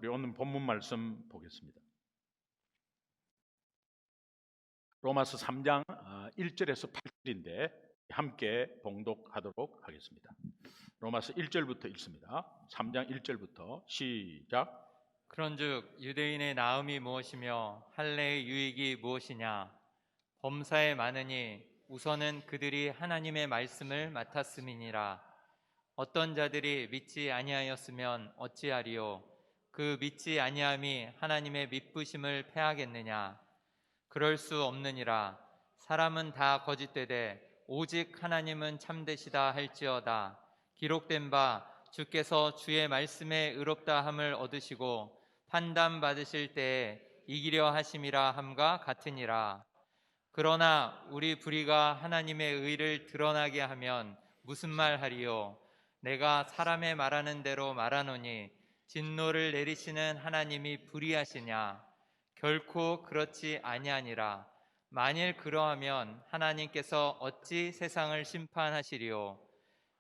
우리 오늘 본문 말씀 보겠습니다. 로마서 3장 1절에서 8절인데 함께 봉독하도록 하겠습니다. 로마서 1절부터 읽습니다. 3장 1절부터 시작. 그런즉 유대인의 나음이 무엇이며 할례의 유익이 무엇이냐? 범사에 많으니 우선은 그들이 하나님의 말씀을 맡았음이니라. 어떤 자들이 믿지 아니하였으면 어찌하리요? 그 믿지 아니함이 하나님의 믿부심을 패하겠느냐? 그럴 수 없느니라. 사람은 다 거짓되되 오직 하나님은 참되시다 할지어다. 기록된 바 주께서 주의 말씀에 의롭다 함을 얻으시고 판단 받으실 때에 이기려 하심이라 함과 같으니라. 그러나 우리 불의가 하나님의 의를 드러나게 하면 무슨 말 하리요? 내가 사람의 말하는 대로 말하노니 진노를 내리시는 하나님이 불의하시냐? 결코 그렇지 아니하니라. 만일 그러하면 하나님께서 어찌 세상을 심판하시리요?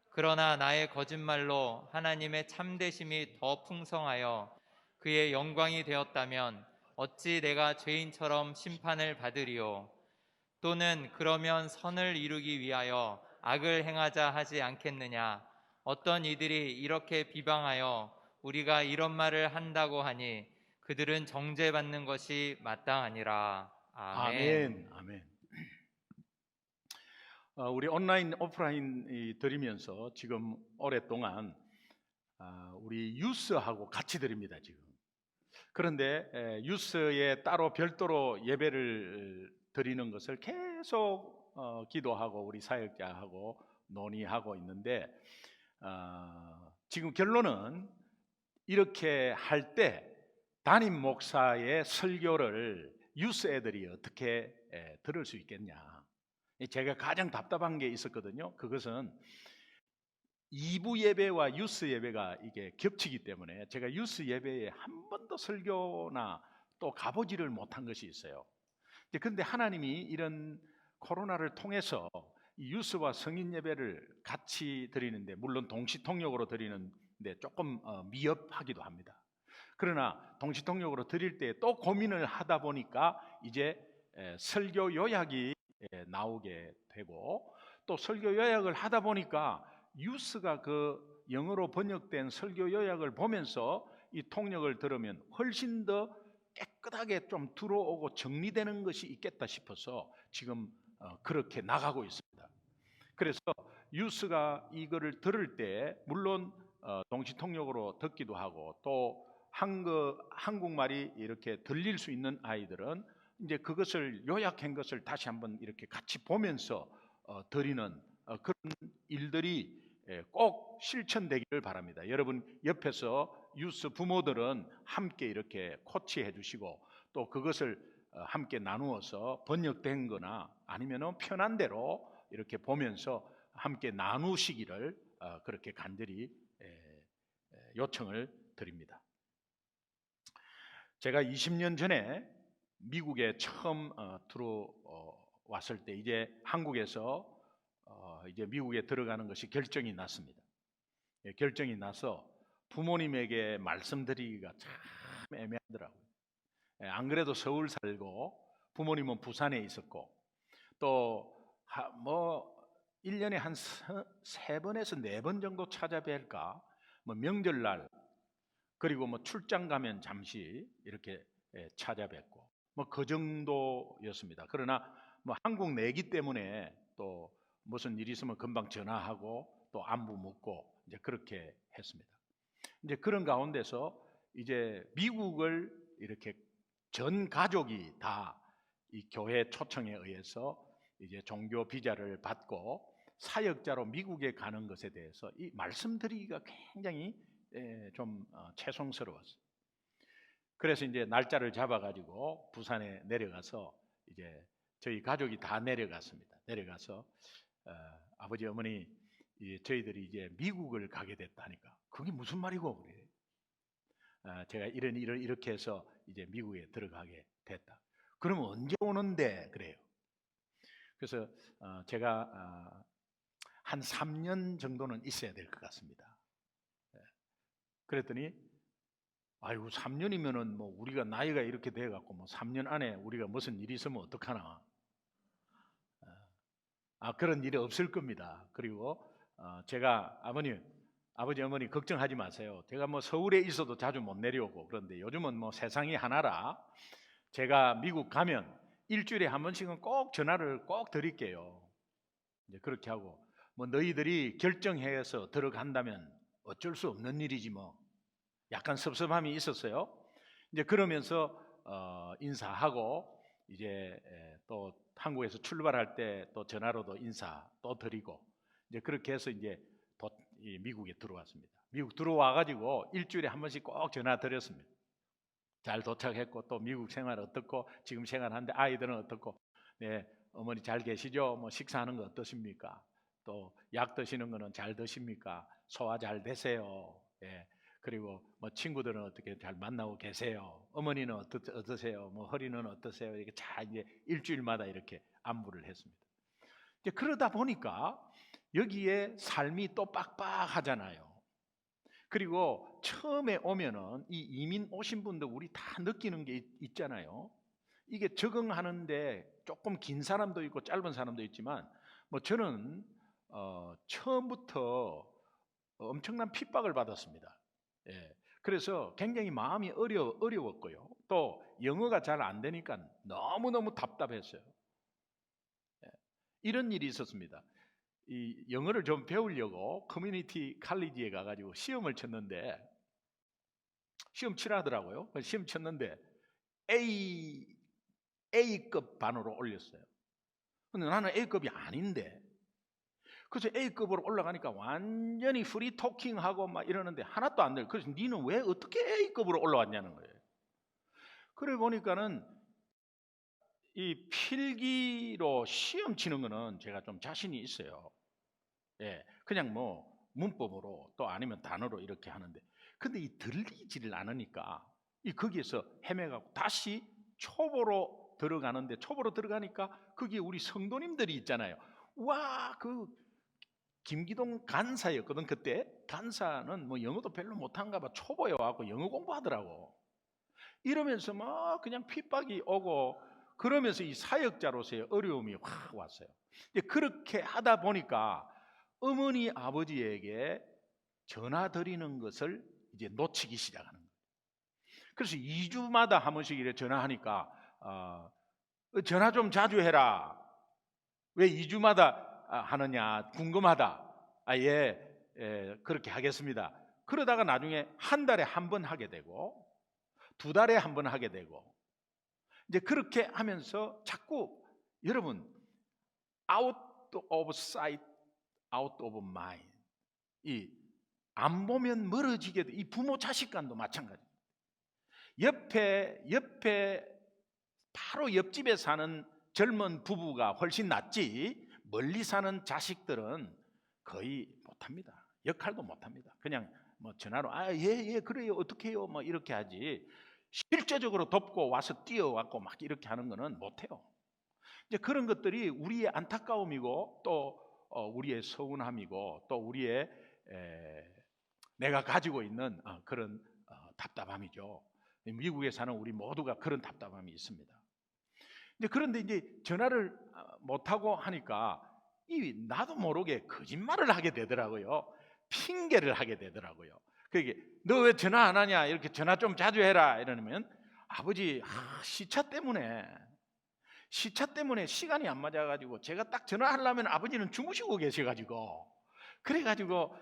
그러나 나의 거짓말로 하나님의 참되심이 더 풍성하여 그의 영광이 되었다면 어찌 내가 죄인처럼 심판을 받으리요? 또는 그러면 선을 이루기 위하여 악을 행하자 하지 않겠느냐? 어떤 이들이 이렇게 비방하여 우리가 이런 말을 한다고 하니 그들은 정죄받는 것이 마땅하니라. 아멘. 아멘. 우리 온라인 오프라인 드리면서 지금 오랫동안 우리 유스하고 같이 드립니다 지금. 그런데 유스에 따로 별도로 예배를 드리는 것을 계속 기도하고 우리 사역자하고 논의하고 있는데 지금 결론은 이렇게 할 때 담임 목사의 설교를 유스 애들이 어떻게 들을 수 있겠냐. 제가 가장 답답한 게 있었거든요. 그것은 2부 예배와 유스 예배가 이게 겹치기 때문에 제가 유스 예배에 한 번도 설교나 또 가보지를 못한 것이 있어요. 그런데 하나님이 이런 코로나를 통해서 이 유스와 성인 예배를 같이 드리는데, 물론 동시통역으로 드리는데 조금 미흡하기도 합니다. 그러나 동시통역으로 드릴 때 또 고민을 하다 보니까 이제 설교 요약이 나오게 되고, 또 설교 요약을 하다 보니까 유스가 그 영어로 번역된 설교 요약을 보면서 이 통역을 들으면 훨씬 더 깨끗하게 좀 들어오고 정리되는 것이 있겠다 싶어서 지금 그렇게 나가고 있습니다. 그래서 유스가 이거를 들을 때 물론 동시통역으로 듣기도 하고, 또 한국말이 이렇게 들릴 수 있는 아이들은 이제 그것을 요약한 것을 다시 한번 이렇게 같이 보면서 드리는 그런 일들이 꼭 실천되기를 바랍니다. 여러분 옆에서 유스 부모들은 함께 이렇게 코치해 주시고, 또 그것을 함께 나누어서 번역된 거나 아니면 편한 대로 이렇게 보면서 함께 나누시기를 그렇게 간절히 요청을 드립니다. 제가 20년 전에 미국에 처음 들어왔을 때 이제 한국에서 이제 미국에 들어가는 것이 결정이 났습니다. 결정이 나서 부모님에게 말씀드리기가 참 애매하더라고요. 안 그래도 서울 살고 부모님은 부산에 있었고, 또 뭐 1년에 한 3번에서 4번 정도 찾아뵐까, 뭐 명절날 그리고 뭐 출장 가면 잠시 이렇게 찾아뵙고 뭐 그 정도였습니다. 그러나 뭐 한국 내기 때문에 또 무슨 일이 있으면 금방 전화하고 또 안부 묻고 이제 그렇게 했습니다. 이제 그런 가운데서 이제 미국을 이렇게 전 가족이 다 이 교회 초청에 의해서 이제 종교 비자를 받고 사역자로 미국에 가는 것에 대해서 이 말씀드리기가 굉장히 좀 죄송스러웠어요. 그래서 이제 날짜를 잡아가지고 부산에 내려가서 이제 저희 가족이 다 내려갔습니다. 내려가서 아버지 어머니 저희들이 이제 미국을 가게 됐다니까 그게 무슨 말이고 그래. 제가 이렇게 해서 이제 미국에 들어가게 됐다. 그러면 언제 오는데 그래요. 그래서 제가 한 3년 정도는 있어야 될 것 같습니다. 그랬더니 아이고 3년이면은 뭐 우리가 나이가 이렇게 돼 갖고 뭐 3년 안에 우리가 무슨 일이 있으면 어떡하나. 그런 일이 없을 겁니다. 그리고 제가 아버지 어머니 걱정하지 마세요. 제가 뭐 서울에 있어도 자주 못 내려오고 그런데 요즘은 뭐 세상이 하나라 제가 미국 가면 일주일에 한 번씩은 꼭 전화를 꼭 드릴게요. 이제 그렇게 하고 뭐 너희들이 결정해서 들어간다면 어쩔 수 없는 일이지 뭐. 약간 섭섭함이 있었어요. 이제 그러면서 인사하고 이제 또 한국에서 출발할 때 또 전화로도 인사 또 드리고 이제 그렇게 해서 이제 미국에 들어왔습니다. 미국 들어와 가지고 일주일에 한 번씩 꼭 전화 드렸습니다. 잘 도착했고 또 미국 생활 어떻고 지금 생활하는데 아이들은 어떻고 네, 어머니 잘 계시죠? 뭐 식사하는 거 어떠십니까? 또 약 드시는 거는 잘 드십니까? 소화 잘 되세요? 예. 그리고 뭐 친구들은 어떻게 잘 만나고 계세요? 어머니는 어떠세요? 뭐 허리는 어떠세요? 이렇게 잘 이제 일주일마다 이렇게 안부를 했습니다. 이제 그러다 보니까 여기에 삶이 또 빡빡하잖아요. 그리고 처음에 오면은 이 이민 오신 분들 우리 다 느끼는 게 있잖아요. 이게 적응하는데 조금 긴 사람도 있고 짧은 사람도 있지만 뭐 저는 처음부터 엄청난 핍박을 받았습니다. 예. 그래서 굉장히 마음이 어려웠고요. 또 영어가 잘 안 되니까 너무너무 답답했어요. 예. 이런 일이 있었습니다. 이 영어를 좀 배우려고 커뮤니티 칼리지에 가가지고 시험을 쳤는데 시험 치라더라고요. 시험 쳤는데 A급 반으로 올렸어요. 근데 나는 A급이 아닌데 그래서 A급으로 올라가니까 완전히 프리 토킹하고 막 이러는데 하나도 안 돼요. 그래서 니는 왜 어떻게 A급으로 올라왔냐는 거예요. 그래 보니까는 이 필기로 시험 치는 거는 제가 좀 자신이 있어요. 예, 그냥 뭐 문법으로 또 아니면 단어로 이렇게 하는데 근데 이 들리지를 않으니까 이 거기에서 헤매가고 다시 초보로 들어가는데 초보로 들어가니까 거기에 우리 성도님들이 있잖아요. 와, 그 김기동 간사였거든. 그때 간사는 뭐 영어도 별로 못한가 봐. 초보여 갖고 영어 공부하더라고. 이러면서 막 그냥 핍박이 오고 그러면서 이 사역자로서의 어려움이 확 왔어요. 이제 그렇게 하다 보니까 어머니 아버지에게 전화 드리는 것을 이제 놓치기 시작하는 거예요. 그래서 2주마다 한 번씩 이렇게 전화하니까 전화 좀 자주 해라. 왜 2주마다 하느냐 궁금하다. 예, 그렇게 하겠습니다. 그러다가 나중에 한 달에 한 번 하게 되고 2달에 한 번 하게 되고 이제 그렇게 하면서 자꾸 여러분 out of sight, out of mind 이 안 보면 멀어지게 돼. 이 부모 자식 간도 마찬가지. 옆에 바로 옆집에 사는 젊은 부부가 훨씬 낫지 멀리 사는 자식들은 거의 못합니다. 역할도 못합니다. 그냥 뭐 전화로 예 그래요 어떻게 해요 뭐 이렇게 하지 실제적으로 돕고 와서 뛰어왔고 막 이렇게 하는 거는 못해요. 이제 그런 것들이 우리의 안타까움이고 또 우리의 서운함이고 또 우리의 내가 가지고 있는 그런 답답함이죠. 미국에 사는 우리 모두가 그런 답답함이 있습니다. 그런데 이제 전화를 못하고 하니까 나도 모르게 거짓말을 하게 되더라고요. 핑계를 하게 되더라고요. 그게 너 왜 전화 안 하냐 이렇게 전화 좀 자주 해라 이러면 아버지 시차 때문에 시간이 안 맞아가지고 제가 딱 전화하려면 아버지는 주무시고 계셔가지고 그래가지고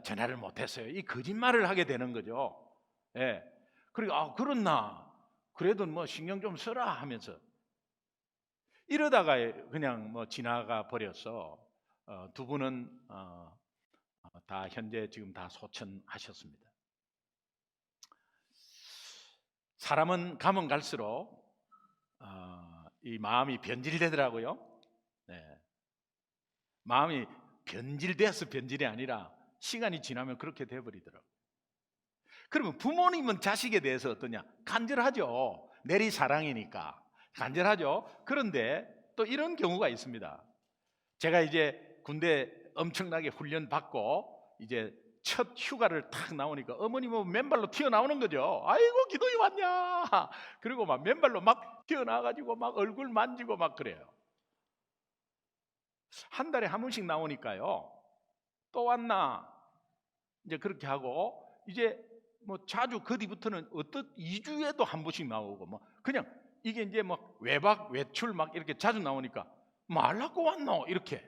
전화를 못했어요. 이 거짓말을 하게 되는 거죠. 예. 그리고 그렇나 그래도 뭐 신경 좀 써라 하면서 이러다가 그냥 뭐 지나가 버려서 두 분은 다 현재 지금 다 소천하셨습니다. 사람은 가면 갈수록 이 마음이 변질되더라고요. 네. 마음이 변질돼서 변질이 아니라 시간이 지나면 그렇게 돼버리더라고요. 그러면 부모님은 자식에 대해서 어떠냐? 간절하죠. 내리 사랑이니까 간절하죠. 그런데 또 이런 경우가 있습니다. 제가 이제 군대 엄청나게 훈련 받고 이제 첫 휴가를 탁 나오니까 어머님은 맨발로 튀어나오는 거죠. 아이고 기도이 왔냐. 그리고 막 맨발로 막 튀어나와가지고 막 얼굴 만지고 막 그래요. 한 달에 한 번씩 나오니까요. 또 왔나? 이제 그렇게 하고 이제 뭐 자주 그 뒤부터는 어떤 2주에도 한 번씩 나오고 뭐 그냥 이게 이제 뭐 외박 외출 막 이렇게 자주 나오니까 말라고 왔노 이렇게.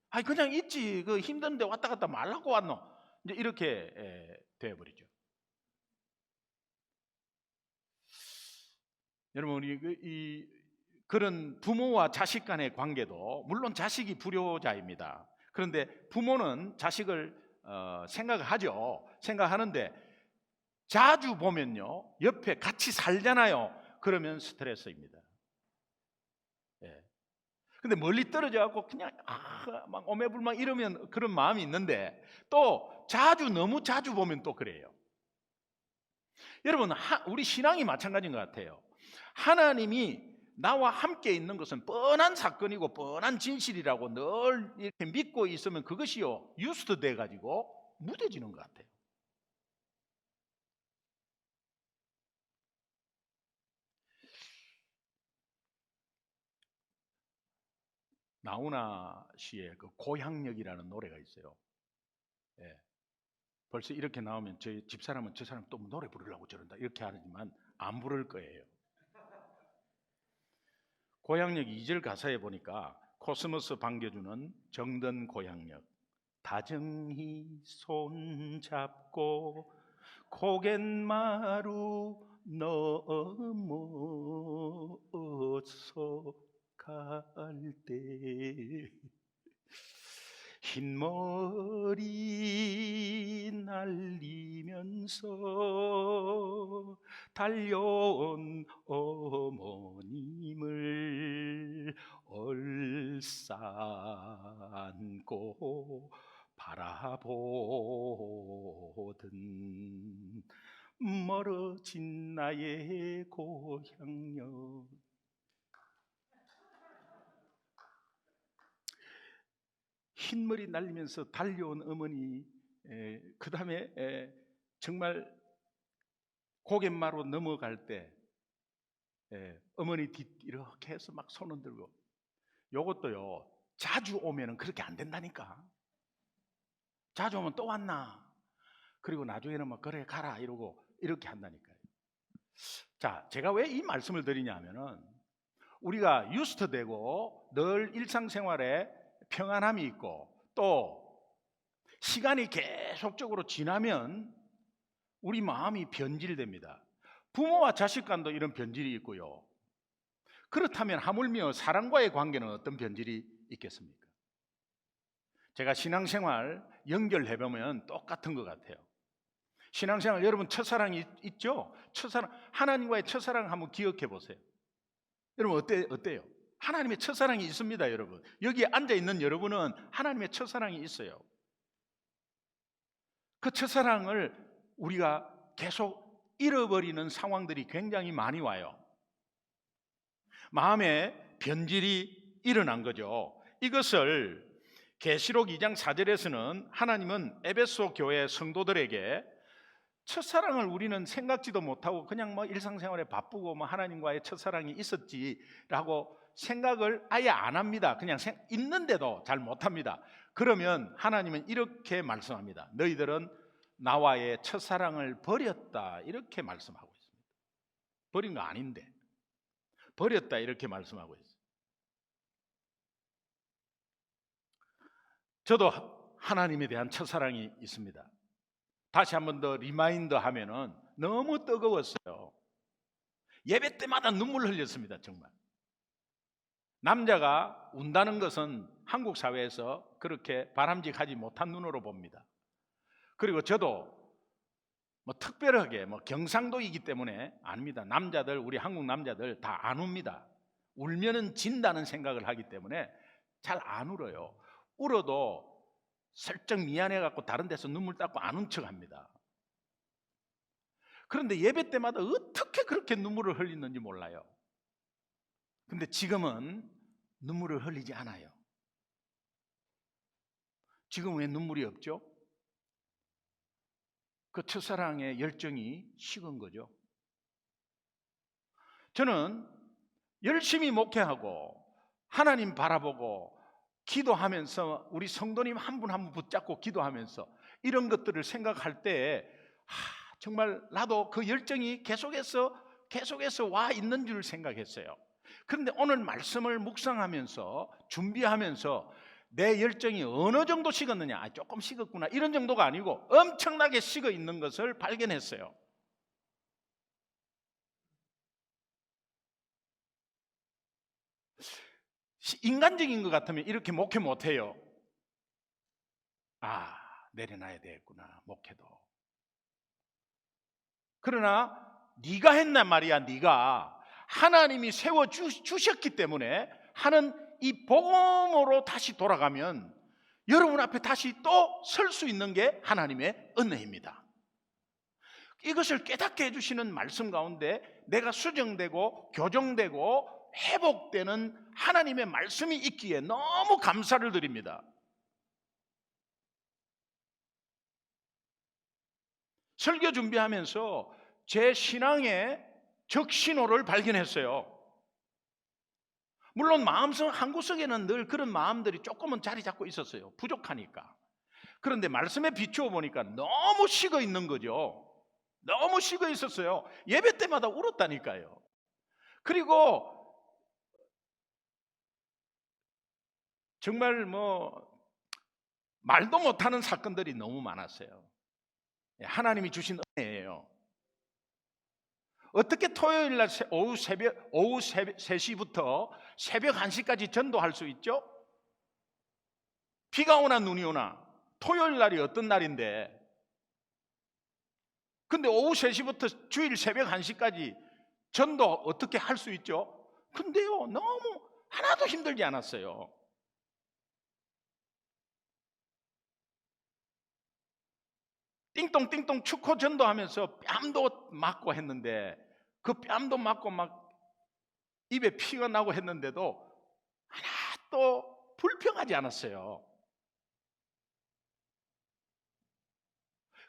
아니 그냥 있지 그 힘든데 왔다 갔다 말라고 왔노 이제 이렇게 되어버리죠. 여러분 우리 그런 부모와 자식 간의 관계도 물론 자식이 불효자입니다. 그런데 부모는 자식을 생각을 하죠. 생각하는데 자주 보면요 옆에 같이 살잖아요. 그러면 스트레스입니다. 예. 근데 멀리 떨어져 갖고 그냥 막 오매불망 이러면 그런 마음이 있는데 또 자주 너무 자주 보면 또 그래요. 여러분 우리 신앙이 마찬가지인 것 같아요. 하나님이 나와 함께 있는 것은 뻔한 사건이고 뻔한 진실이라고 늘 이렇게 믿고 있으면 그것이요 유스트 돼 가지고 무뎌지는 것 같아요. 나훈아 씨의 그 고향역이라는 노래가 있어요. 예. 벌써 이렇게 나오면 저희 집사람은 저 사람 또 노래 부르려고 저런다 이렇게 하지만 안 부를 거예요. 고향역 2절 가사에 보니까 코스모스 반겨주는 정든 고향역 다정히 손잡고 고갯마루 넘어서 갈 때 흰머리 날리면서 달려온 어머님을 얼싸안고 바라보던 멀어진 나의 고향역. 흰머리 날리면서 달려온 어머니, 그 다음에 정말 고갯마루 넘어갈 때 어머니 뒤 이렇게 해서 막 손 흔들고. 요것도요 자주 오면은 그렇게 안 된다니까. 자주 오면 또 왔나, 그리고 나중에는 막 그래 가라 이러고 이렇게 한다니까요. 자, 제가 왜 이 말씀을 드리냐 하면은 우리가 유스트되고 늘 일상생활에 평안함이 있고 또 시간이 계속적으로 지나면 우리 마음이 변질됩니다. 부모와 자식 간도 이런 변질이 있고요. 그렇다면 하물며 사람과의 관계는 어떤 변질이 있겠습니까? 제가 신앙생활 연결해보면 똑같은 것 같아요. 신앙생활 여러분 첫사랑이 있죠? 첫사랑, 하나님과의 첫사랑 한번 기억해 보세요. 여러분 어때요? 하나님의 첫사랑이 있습니다. 여러분 여기에 앉아있는 여러분은 하나님의 첫사랑이 있어요. 그 첫사랑을 우리가 계속 잃어버리는 상황들이 굉장히 많이 와요. 마음의 변질이 일어난 거죠. 이것을 계시록 2장 4절에서는 하나님은 에베소 교회 성도들에게 첫사랑을 우리는 생각지도 못하고 그냥 뭐 일상생활에 바쁘고 뭐 하나님과의 첫사랑이 있었지라고 생각을 아예 안 합니다. 그냥 있는데도 잘 못합니다. 그러면 하나님은 이렇게 말씀합니다. 너희들은 나와의 첫사랑을 버렸다 이렇게 말씀하고 있습니다. 버린 거 아닌데 버렸다 이렇게 말씀하고 있어요. 저도 하나님에 대한 첫사랑이 있습니다. 다시 한 번 더 리마인드 하면은 너무 뜨거웠어요. 예배 때마다 눈물 흘렸습니다. 정말. 남자가 운다는 것은 한국 사회에서 그렇게 바람직하지 못한 눈으로 봅니다. 그리고 저도 뭐 특별하게 뭐 경상도이기 때문에 압니다. 남자들, 우리 한국 남자들 다 안 웁니다. 울면은 진다는 생각을 하기 때문에 잘 안 울어요. 울어도 슬쩍 미안해 갖고 다른 데서 눈물 닦고 안 운 척합니다. 그런데 예배 때마다 어떻게 그렇게 눈물을 흘리는지 몰라요. 근데 지금은 눈물을 흘리지 않아요. 지금 왜 눈물이 없죠? 그 첫사랑의 열정이 식은 거죠. 저는 열심히 목회하고 하나님 바라보고 기도하면서 우리 성도님 한 분 한 분 붙잡고 기도하면서 이런 것들을 생각할 때 정말 나도 그 열정이 계속해서 와 있는 줄 생각했어요. 그런데 오늘 말씀을 묵상하면서 준비하면서 내 열정이 어느 정도 식었느냐, 조금 식었구나, 이런 정도가 아니고 엄청나게 식어 있는 것을 발견했어요. 인간적인 것 같으면 이렇게 목회 못해요. 내려놔야 되겠구나, 목회도. 그러나 네가 했단 말이야. 네가 하나님이 세워주셨기 때문에 하는 이 복음으로 다시 돌아가면 여러분 앞에 다시 또 설 수 있는 게 하나님의 은혜입니다. 이것을 깨닫게 해주시는 말씀 가운데 내가 수정되고 교정되고 회복되는 하나님의 말씀이 있기에 너무 감사를 드립니다. 설교 준비하면서 제 신앙의 적신호를 발견했어요. 물론 마음속 한구석에는 늘 그런 마음들이 조금은 자리 잡고 있었어요. 부족하니까. 그런데 말씀에 비추어 보니까 너무 식어 있는 거죠. 너무 식어 있었어요. 예배 때마다 울었다니까요. 그리고 정말 말도 못하는 사건들이 너무 많았어요. 하나님이 주신 은혜예요. 어떻게 토요일 날 오후 3시부터 새벽 1시까지 전도할 수 있죠? 비가 오나 눈이 오나 토요일 날이 어떤 날인데, 근데 오후 3시부터 주일 새벽 1시까지 전도 어떻게 할 수 있죠? 근데요, 너무 하나도 힘들지 않았어요. 띵동띵동 축호 전도하면서 뺨도 맞고 했는데, 그 뺨도 맞고 막 입에 피가 나고 했는데도 하나도 불평하지 않았어요.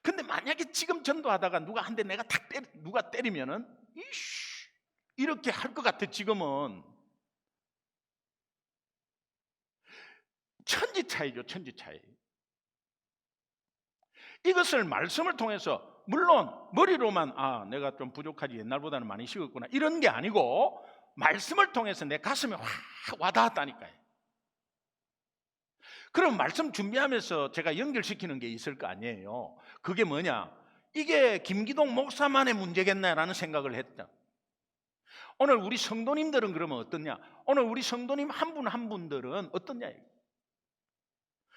근데 만약에 지금 전도하다가 누가 한 대 내가 누가 때리면은 이렇게 할 것 같아. 지금은 천지 차이죠. 천지 차이. 이것을 말씀을 통해서, 물론 머리로만 내가 좀 부족하지, 옛날보다는 많이 식었구나, 이런 게 아니고 말씀을 통해서 내 가슴에 확 와닿았다니까요. 그럼 말씀 준비하면서 제가 연결시키는 게 있을 거 아니에요. 그게 뭐냐? 이게 김기동 목사만의 문제겠나라는 생각을 했다. 오늘 우리 성도님들은 그러면 어떠냐? 오늘 우리 성도님 한 분 한 분들은 어떠냐?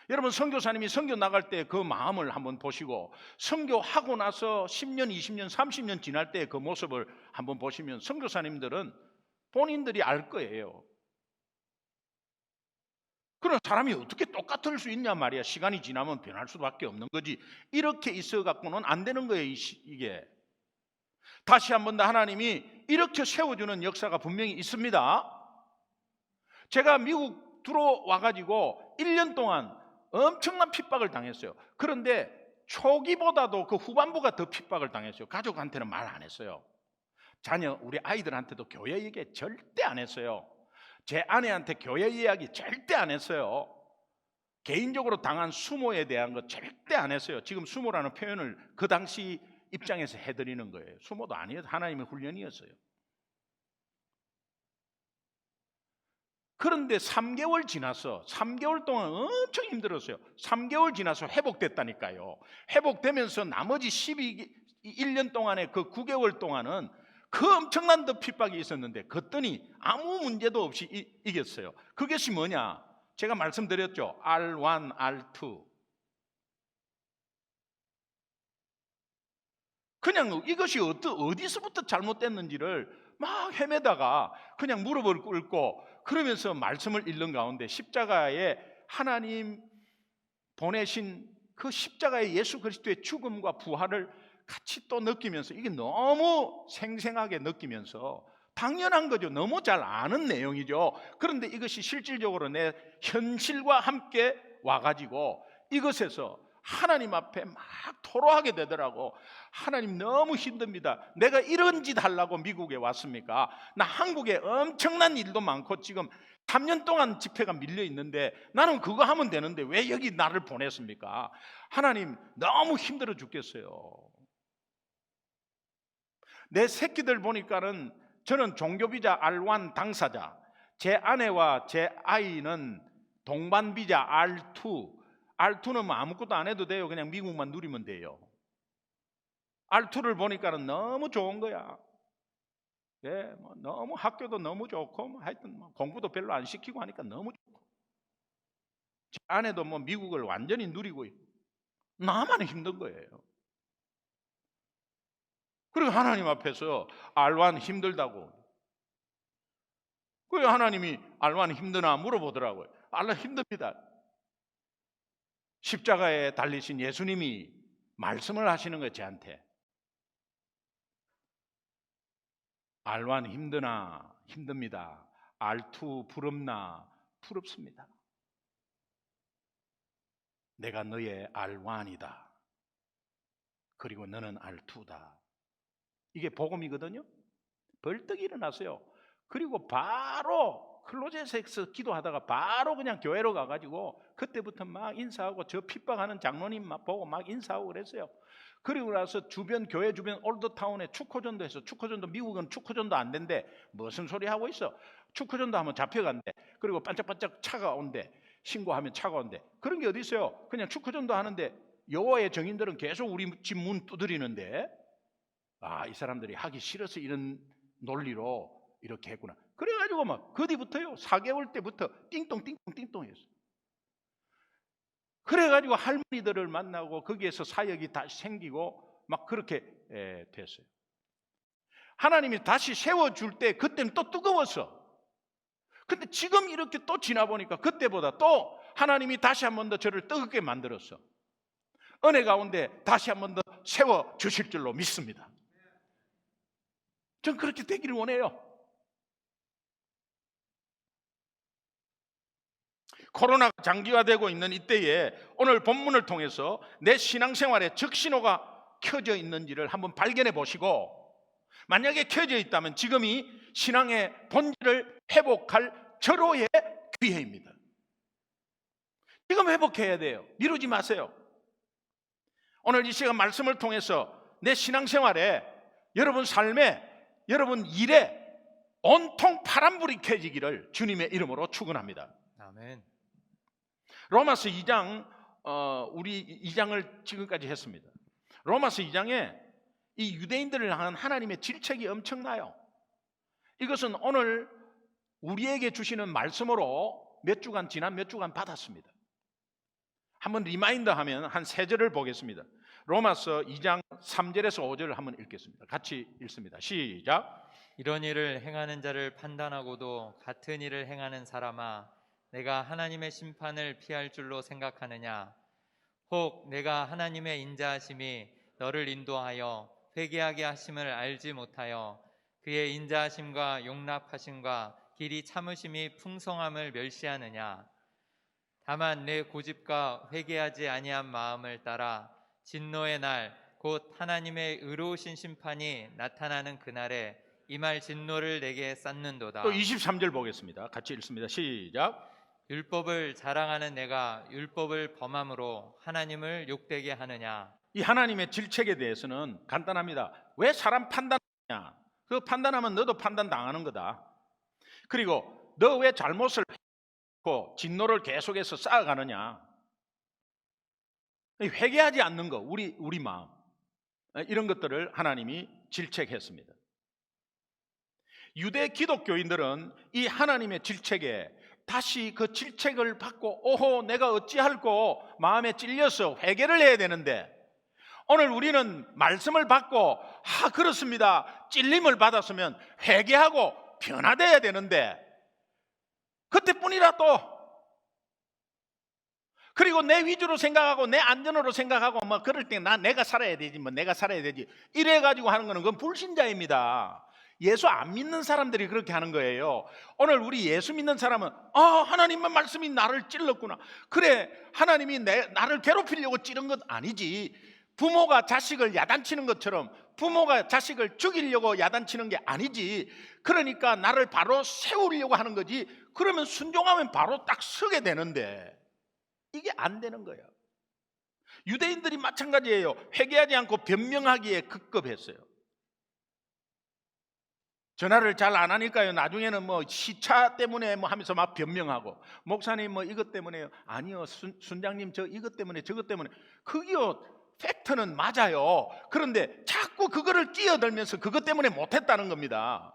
여러분, 선교사님이 선교 나갈 때 그 마음을 한번 보시고, 선교하고 나서 10년, 20년, 30년 지날 때 그 모습을 한번 보시면 선교사님들은 본인들이 알 거예요. 그럼 사람이 어떻게 똑같을 수 있냐 말이야. 시간이 지나면 변할 수밖에 없는 거지. 이렇게 있어 갖고는 안 되는 거예요. 이게 다시 한번 더 하나님이 이렇게 세워주는 역사가 분명히 있습니다. 제가 미국 들어와 가지고 1년 동안 엄청난 핍박을 당했어요. 그런데 초기보다도 그 후반부가 더 핍박을 당했어요. 가족한테는 말 안 했어요. 우리 아이들한테도 교회 얘기 절대 안 했어요. 제 아내한테 교회 이야기 절대 안 했어요. 개인적으로 당한 수모에 대한 거 절대 안 했어요. 지금 수모라는 표현을 그 당시 입장에서 해드리는 거예요. 수모도 아니었어요. 하나님의 훈련이었어요. 그런데 3개월 지나서, 3개월 동안 엄청 힘들었어요. 3개월 지나서 회복됐다니까요. 회복되면서 나머지 1년 동안에 그 9개월 동안은 그 엄청난 더 핍박이 있었는데, 그랬더니 아무 문제도 없이 이겼어요. 그것이 뭐냐? 제가 말씀드렸죠. R1, R2. 그냥 이것이 어디서부터 잘못됐는지를 막 헤매다가 그냥 무릎을 꿇고 그러면서 말씀을 읽는 가운데 십자가에 하나님 보내신 그 십자가의 예수 그리스도의 죽음과 부활을 같이 또 느끼면서, 이게 너무 생생하게 느끼면서, 당연한 거죠. 너무 잘 아는 내용이죠. 그런데 이것이 실질적으로 내 현실과 함께 와가지고 이것에서 하나님 앞에 막 토로하게 되더라고. 하나님 너무 힘듭니다. 내가 이런 짓 하려고 미국에 왔습니까? 나 한국에 엄청난 일도 많고 지금 3년 동안 집회가 밀려 있는데 나는 그거 하면 되는데 왜 여기 나를 보냈습니까? 하나님 너무 힘들어 죽겠어요. 내 새끼들 보니까는 저는 종교비자 R1 당사자, 제 아내와 제 아이는 동반비자 R2. R2는 뭐 아무것도 안 해도 돼요. 그냥 미국만 누리면 돼요. R2를 보니까는 너무 좋은 거야. 예, 뭐 너무 학교도 너무 좋고 뭐 하여튼 뭐 공부도 별로 안 시키고 하니까 너무 좋고. 제 아내도 뭐 미국을 완전히 누리고 있고 나만 힘든 거예요. 그리고 하나님 앞에서 R1 힘들다고. 그래서 하나님이 R1 힘드나 물어보더라고요. R1 힘듭니다. 십자가에 달리신 예수님이 말씀을 하시는 거예요, 저한테. R1 힘드나? 힘듭니다. R2 부럽나? 부럽습니다. 내가 너의 R1이다. 그리고 너는 R2다. 이게 복음이거든요. 벌떡 일어났어요. 그리고 바로 클로젯에서 기도하다가 바로 그냥 교회로 가가지고 그때부터 막 인사하고 저 핍박하는 장로님 막 보고 막 인사하고 그랬어요. 그리고 나서 주변 교회 주변 올드타운에 축구전도 했어. 축구전도 미국은 축구전도 안 된대. 무슨 소리 하고 있어? 축구전도 하면 잡혀간대. 그리고 반짝반짝 차가 온대. 신고하면 차가 온대. 그런 게 어디 있어요? 그냥 축구전도 하는데 여호와의 정인들은 계속 우리 집 문 두드리는데 이 사람들이 하기 싫어서 이런 논리로 이렇게 했구나. 그래가지고 막 그 뒤부터요 4개월 때부터 띵똥 했어. 그래가지고 할머니들을 만나고 거기에서 사역이 다시 생기고 막 그렇게 됐어요. 하나님이 다시 세워줄 때 그때는 또 뜨거웠어. 근데 지금 이렇게 또 지나보니까 그때보다 또 하나님이 다시 한 번 더 저를 뜨겁게 만들었어. 은혜 가운데 다시 한 번 더 세워주실 줄로 믿습니다. 전 그렇게 되기를 원해요. 코로나가 장기화되고 있는 이때에 오늘 본문을 통해서 내 신앙생활에 적신호가 켜져 있는지를 한번 발견해 보시고 만약에 켜져 있다면 지금이 신앙의 본질을 회복할 절호의 기회입니다. 지금 회복해야 돼요. 미루지 마세요. 오늘 이 시간 말씀을 통해서 내 신앙생활에 여러분 삶에 여러분 일에 온통 파란불이 켜지기를 주님의 이름으로 축원합니다. 아멘. 로마서 2장 우리 2장을 지금까지 했습니다. 로마서 2장에 이 유대인들을 향한 하나님의 질책이 엄청나요. 이것은 오늘 우리에게 주시는 말씀으로 지난 몇 주간 받았습니다. 한번 리마인더 하면 한 3절을 보겠습니다. 로마서 2장 3절에서 5절을 한번 읽겠습니다. 같이 읽습니다. 시작. 이런 일을 행하는 자를 판단하고도 같은 일을 행하는 사람아, 내가 하나님의 심판을 피할 줄로 생각하느냐? 혹 내가 하나님의 인자하심이 너를 인도하여 회개하게 하심을 알지 못하여 그의 인자하심과 용납하심과 길이 참으심이 풍성함을 멸시하느냐? 다만 내 고집과 회개하지 아니한 마음을 따라 진노의 날 곧 하나님의 의로우신 심판이 나타나는 그날에 임할 진노를 내게 쌓는도다. 또 23절 보겠습니다. 같이 읽습니다. 시작. 율법을 자랑하는 내가 율법을 범함으로 하나님을 욕되게 하느냐? 이 하나님의 질책에 대해서는 간단합니다. 왜 사람 판단하냐? 그 판단하면 너도 판단당하는 거다. 그리고 너 왜 잘못을 했고 진노를 계속해서 쌓아가느냐? 회개하지 않는 거, 우리 마음, 이런 것들을 하나님이 질책했습니다. 유대 기독교인들은 이 하나님의 질책에 다시 그 질책을 받고 오호 내가 어찌할꼬 마음에 찔려서 회개를 해야 되는데, 오늘 우리는 말씀을 받고 그렇습니다 찔림을 받았으면 회개하고 변화돼야 되는데 그때뿐이라도, 그리고 내 위주로 생각하고 내 안전으로 생각하고 뭐 그럴 때 내가 살아야 되지 뭐 내가 살아야 되지 이래가지고 하는 거는 그건 불신자입니다. 예수 안 믿는 사람들이 그렇게 하는 거예요. 오늘 우리 예수 믿는 사람은 하나님의 말씀이 나를 찔렀구나. 그래, 하나님이 나를 괴롭히려고 찌른 건 아니지. 부모가 자식을 야단치는 것처럼 부모가 자식을 죽이려고 야단치는 게 아니지. 그러니까 나를 바로 세우려고 하는 거지. 그러면 순종하면 바로 딱 서게 되는데 이게 안 되는 거예요. 유대인들이 마찬가지예요. 회개하지 않고 변명하기에 급급했어요. 전화를 잘 안 하니까요. 나중에는 뭐 시차 때문에 뭐 하면서 막 변명하고, 목사님 뭐 이것 때문에요. 아니요, 순장님 저 이것 때문에 저것 때문에. 그게요, 팩트는 맞아요. 그런데 자꾸 그거를 끼어들면서 그것 때문에 못했다는 겁니다.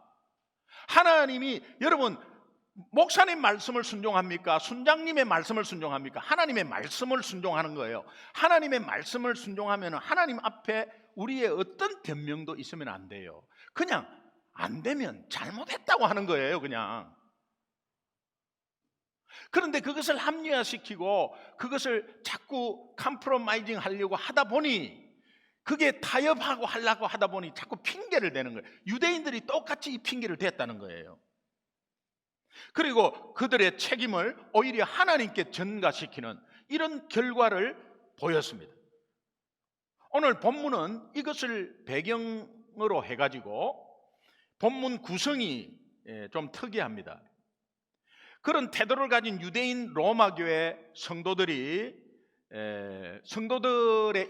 하나님이, 여러분, 목사님 말씀을 순종합니까? 순장님의 말씀을 순종합니까? 하나님의 말씀을 순종하는 거예요. 하나님의 말씀을 순종하면 하나님 앞에 우리의 어떤 변명도 있으면 안 돼요. 그냥 안 되면 잘못했다고 하는 거예요, 그냥. 그런데 그것을 합리화시키고 그것을 자꾸 컴프로마이징 하려고 하다 보니, 그게 타협하고 하려고 하다 보니 자꾸 핑계를 대는 거예요. 유대인들이 똑같이 이 핑계를 댔다는 거예요. 그리고 그들의 책임을 오히려 하나님께 전가시키는 이런 결과를 보였습니다. 오늘 본문은 이것을 배경으로 해가지고 본문 구성이 좀 특이합니다. 그런 태도를 가진 유대인 로마교회 성도들의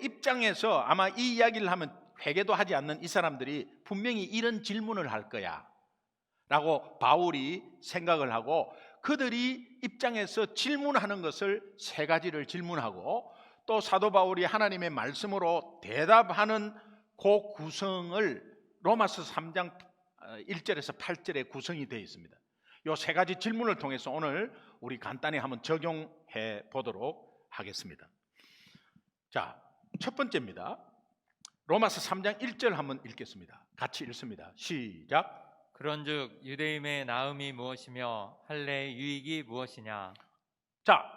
입장에서 아마 이 이야기를 하면 회개도 하지 않는 이 사람들이 분명히 이런 질문을 할 거야 라고 바울이 생각을 하고, 그들이 입장에서 질문하는 것을 세 가지를 질문하고, 또 사도 바울이 하나님의 말씀으로 대답하는 그 구성을 로마서 3장 1절에서 8절에 구성이 되어 있습니다. 이 세 가지 질문을 통해서 오늘 우리 간단히 한번 적용해 보도록 하겠습니다. 자, 첫 번째입니다. 로마서 3장 1절 한번 읽겠습니다. 같이 읽습니다. 시작. 그런즉 유대인의 나음이 무엇이며 할례의 유익이 무엇이냐? 자,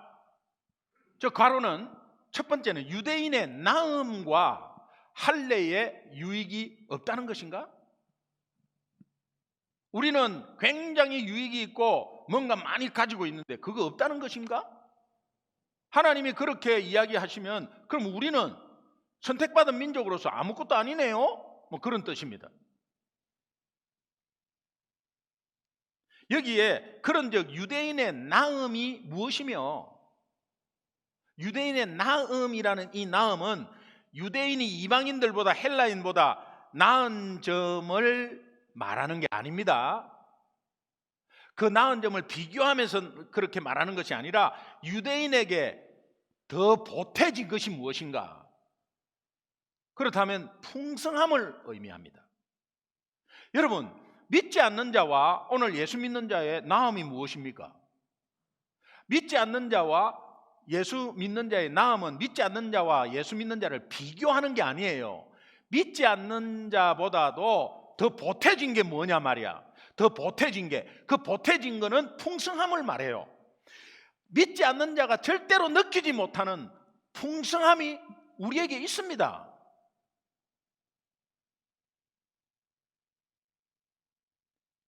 저 가로는 첫 번째는 유대인의 나음과 할례의 유익이 없다는 것인가? 우리는 굉장히 유익이 있고 뭔가 많이 가지고 있는데 그거 없다는 것인가? 하나님이 그렇게 이야기하시면 그럼 우리는 선택받은 민족으로서 아무것도 아니네요? 뭐 그런 뜻입니다. 여기에 그런즉 유대인의 나음이 무엇이며, 유대인의 나음이라는 이 나음은 유대인이 이방인들보다 헬라인보다 나은 점을 말하는 게 아닙니다. 그 나은 점을 비교하면서 그렇게 말하는 것이 아니라 유대인에게 더 보태진 것이 무엇인가? 그렇다면 풍성함을 의미합니다. 여러분, 믿지 않는 자와 오늘 예수 믿는 자의 나음이 무엇입니까? 믿지 않는 자와 예수 믿는 자의 나음은 믿지 않는 자와 예수 믿는 자를 비교하는 게 아니에요. 믿지 않는 자보다도 더 보태진 게 뭐냐 말이야. 더 보태진 게, 그 보태진 거는 풍성함을 말해요. 믿지 않는 자가 절대로 느끼지 못하는 풍성함이 우리에게 있습니다.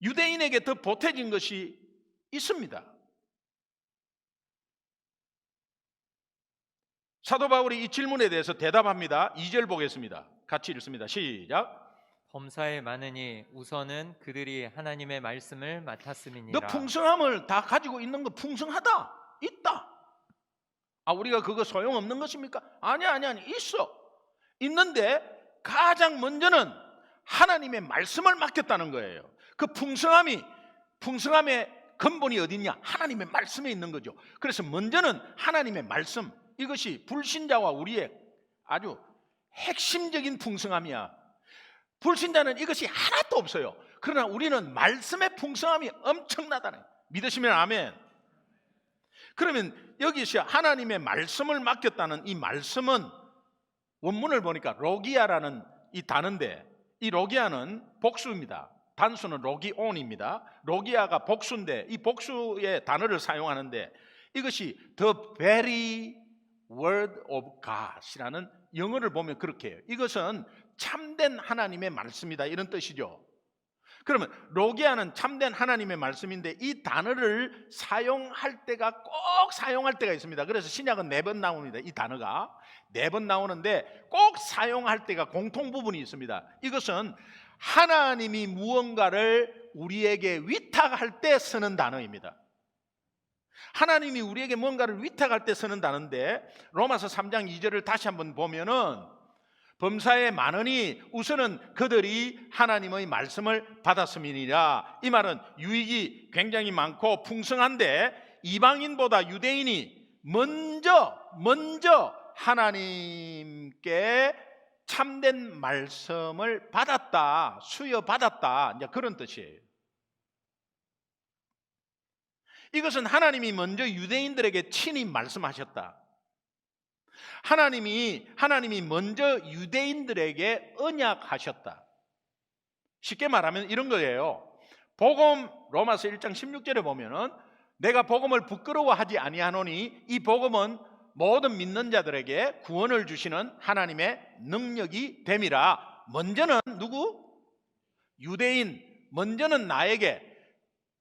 유대인에게 더 보태진 것이 있습니다. 사도 바울이 이 질문에 대해서 대답합니다. 2절 보겠습니다. 같이 읽습니다. 시작. 범사에 많으니 우선은 그들이 하나님의 말씀을 너 맡았음이니라. 풍성함을 다 가지고 있는 거 풍성하다. 있다. 우리가 그거 소용없는 것입니까? 아니, 있어. 있는데 가장 먼저는 하나님의 말씀을 맡겼다는 거예요. 그 풍성함의 근본이 어디냐? 하나님의 말씀에 있는 거죠. 그래서 먼저는 하나님의 말씀, 이것이 불신자와 우리의 아주 핵심적인 풍성함이야. 불신자는 이것이 하나도 없어요. 그러나 우리는 말씀의 풍성함이 엄청나다는, 믿으시면 아멘. 그러면 여기서 하나님의 말씀을 맡겼다는 이 말씀은 원문을 보니까 로기아라는 이 단어인데, 이 로기아는 복수입니다. 단수는 로기온입니다. 로기아가 복수인데 이 복수의 단어를 사용하는데 이것이 The very word of God이라는 영어를 보면 그렇게 해요. 이것은 참된 하나님의 말씀이다, 이런 뜻이죠. 그러면 로기아는 참된 하나님의 말씀인데 이 단어를 사용할 때가 꼭 사용할 때가 있습니다. 그래서 신약은 4번 나옵니다. 이 단어가 4번 나오는데 꼭 사용할 때가 공통 부분이 있습니다. 이것은 하나님이 무언가를 우리에게 위탁할 때 쓰는 단어입니다. 하나님이 우리에게 뭔가를 위탁할 때 쓰는 단어인데 로마서 3장 2절을 다시 한번 보면은 범사에 많으니 우선은 그들이 하나님의 말씀을 받았음이니라. 이 말은 유익이 굉장히 많고 풍성한데 이방인보다 유대인이 먼저 하나님께 참된 말씀을 받았다, 수여받았다, 이제 그런 뜻이에요. 이것은 하나님이 먼저 유대인들에게 친히 말씀하셨다. 하나님이 먼저 유대인들에게 언약하셨다. 쉽게 말하면 이런 거예요. 복음 로마서 1장 16절에 보면은 내가 복음을 부끄러워하지 아니하노니 이 복음은 모든 믿는 자들에게 구원을 주시는 하나님의 능력이 됨이라. 먼저는 누구? 유대인, 먼저는 나에게,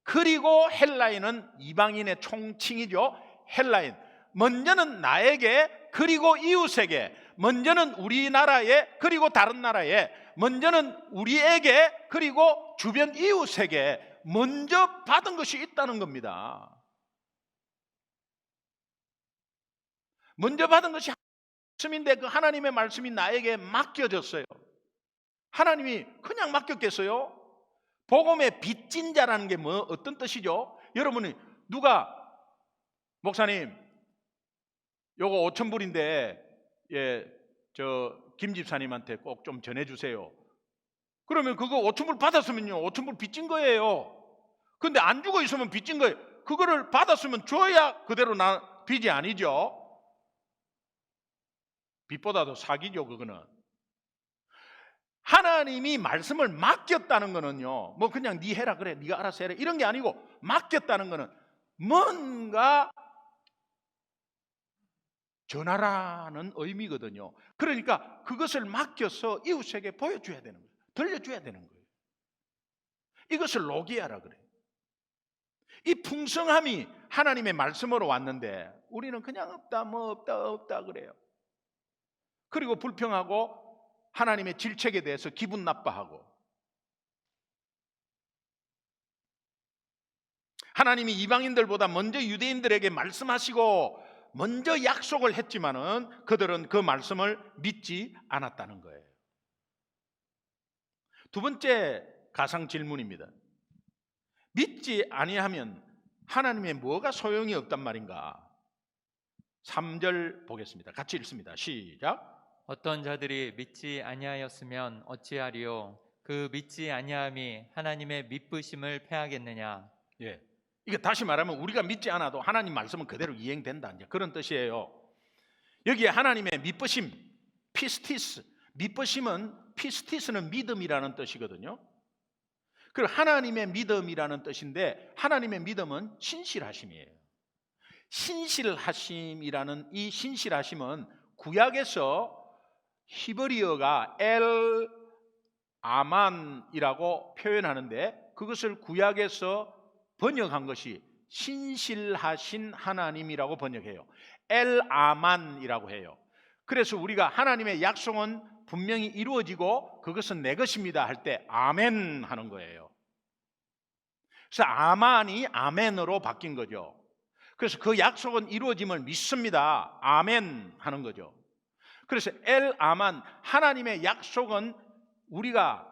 그리고 헬라인은 이방인의 총칭이죠. 헬라인, 먼저는 나에게, 그리고 이웃에게, 먼저는 우리나라에, 그리고 다른 나라에, 먼저는 우리에게, 그리고 주변 이웃에게 먼저 받은 것이 있다는 겁니다. 먼저 받은 것이 말씀인데 그 하나님의 말씀이 나에게 맡겨졌어요. 하나님이 그냥 맡겼겠어요? 복음의 빚진 자라는 게 어떤 뜻이죠? 여러분이 누가 목사님 요거 5,000불인데 김 집사님한테 꼭 좀 전해주세요. 그러면 그거 5,000불 받았으면요 5,000불 빚진 거예요. 근데 안 주고 있으면 빚진 거예요. 그거를 받았으면 줘야 그대로 빚이 아니죠. 빚보다도 사기죠. 그거는 하나님이 말씀을 맡겼다는 거는요 뭐 그냥 네 해라 그래 네가 알아서 해라 이런 게 아니고, 맡겼다는 거는 뭔가 전하라는 의미거든요. 그러니까 그것을 맡겨서 이웃에게 보여줘야 되는 거예요. 들려줘야 되는 거예요. 이것을 로기아라 그래요. 이 풍성함이 하나님의 말씀으로 왔는데 우리는 그냥 없다 뭐 없다 그래요. 그리고 불평하고 하나님의 질책에 대해서 기분 나빠하고, 하나님이 이방인들보다 먼저 유대인들에게 말씀하시고 먼저 약속을 했지만은 그들은 그 말씀을 믿지 않았다는 거예요. 두 번째 가상 질문입니다. 믿지 아니하면 하나님의 뭐가 소용이 없단 말인가? 3절 보겠습니다. 같이 읽습니다. 시작. 어떤 자들이 믿지 아니하였으면 어찌하리요? 그 믿지 아니함이 하나님의 믿으심을 패하겠느냐? 예. 이게 다시 말하면 우리가 믿지 않아도 하나님 말씀은 그대로 이행된다, 이제 그런 뜻이에요. 여기에 하나님의 믿으심, 피스티스, 피스티스는 믿음이라는 뜻이거든요. 그리고 하나님의 믿음이라는 뜻인데 하나님의 믿음은 신실하심이에요. 신실하심이라는 이 신실하심은 구약에서 히브리어가 엘 아만이라고 표현하는데 그것을 구약에서 번역한 것이 신실하신 하나님이라고 번역해요. 엘 아만이라고 해요. 그래서 우리가 하나님의 약속은 분명히 이루어지고 그것은 내 것입니다 할 때 아멘 하는 거예요. 그래서 아만이 아멘으로 바뀐 거죠. 그래서 그 약속은 이루어짐을 믿습니다. 아멘 하는 거죠. 그래서 엘 아만, 하나님의 약속은 우리가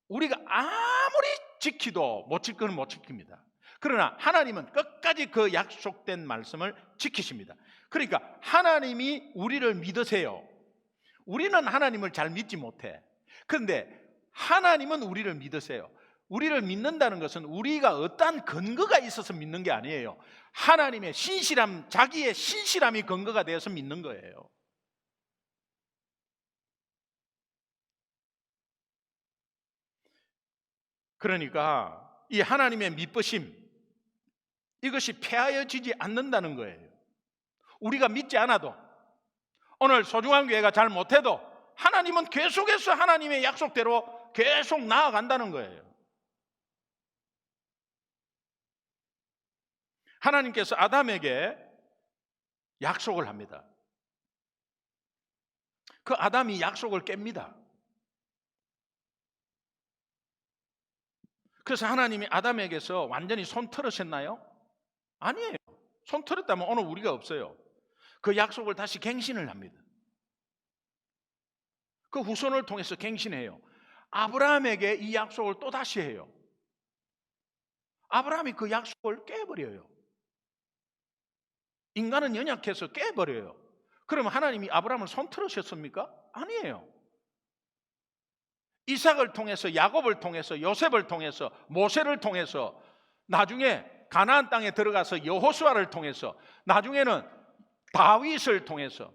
아무리 지키도 못 지키는 못 지킵니다. 그러나 하나님은 끝까지 그 약속된 말씀을 지키십니다. 그러니까 하나님이 우리를 믿으세요. 우리는 하나님을 잘 믿지 못해. 그런데 하나님은 우리를 믿으세요. 우리를 믿는다는 것은 우리가 어떠한 근거가 있어서 믿는 게 아니에요. 하나님의 신실함, 자기의 신실함이 근거가 되어서 믿는 거예요. 그러니까 이 하나님의 믿으심, 이것이 폐하여지지 않는다는 거예요. 우리가 믿지 않아도, 오늘 소중한 교회가 잘 못해도 하나님은 계속해서 하나님의 약속대로 계속 나아간다는 거예요. 하나님께서 아담에게 약속을 합니다. 그 아담이 약속을 깹니다. 그래서 하나님이 아담에게서 완전히 손 털으셨나요? 아니에요. 손 털었다면 오늘 우리가 없어요. 그 약속을 다시 갱신을 합니다. 그 후손을 통해서 갱신해요. 아브라함에게 이 약속을 또 다시 해요. 아브라함이 그 약속을 깨버려요. 인간은 연약해서 깨버려요. 그러면 하나님이 아브라함을 손 털으셨습니까? 아니에요. 이삭을 통해서, 야곱을 통해서, 요셉을 통해서, 모세를 통해서, 나중에 가나안 땅에 들어가서 여호수아를 통해서, 나중에는 다윗을 통해서,